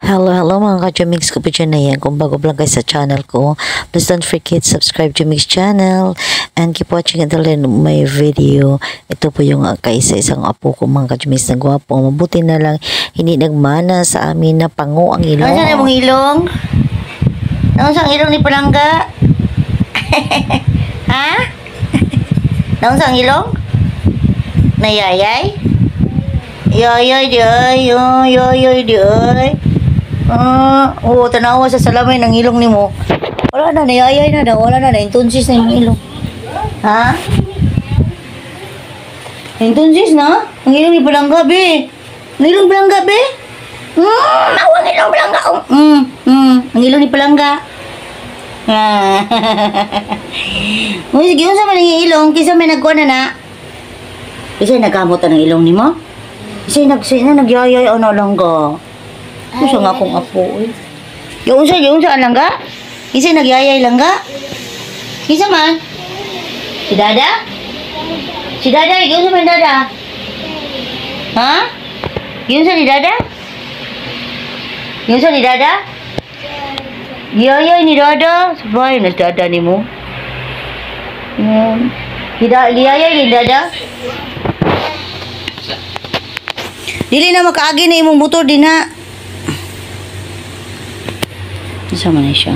Hello mga ka-Jamix ko po dyan na yan. Kung bago lang kayo sa channel ko, please don't forget subscribe Jamix channel and keep watching until the end of my video. Ito po yung kaisa-isang apo ko mga ka-Jamix na gwapo. Mabuti na lang hindi nagmana sa amin na pango ang ilong. Ano saan mong ilong? Ano saan ilong ni Palangga? Ha? Ano saan ilong? Nayayay? Yayay di ay, yayay di ay. Tanawa sa salamin ng ilong ni mo. Wala na, nayayay na daw. Wala na, naintunsis na yung ilong. Ha? Naintunsis na? Ang ilong ni Palangga, be. Ang ilong Palangga, be. Ang ilong Palangga. Ang ilong ni Palangga. Sige, kung sa man ang ilong, kisa may nagkuha na na. Kasi nagkamot ng ilong ni mo? Kasi nagyayay ano lang ka. Kusa nga akong apo eh. Yung sa lang ka? Kasi nagyayay lang ka? Kisa man? Si Dada? Si Dada, yung sa man Dada? Ha? Yung sa ni Dada? Yung sa ni Dada? Yayay ni Dada? Sabay na Dada ni mo? Yayay ni Dada? Dili na makaagi na imong motor din ha. Isa man na siya.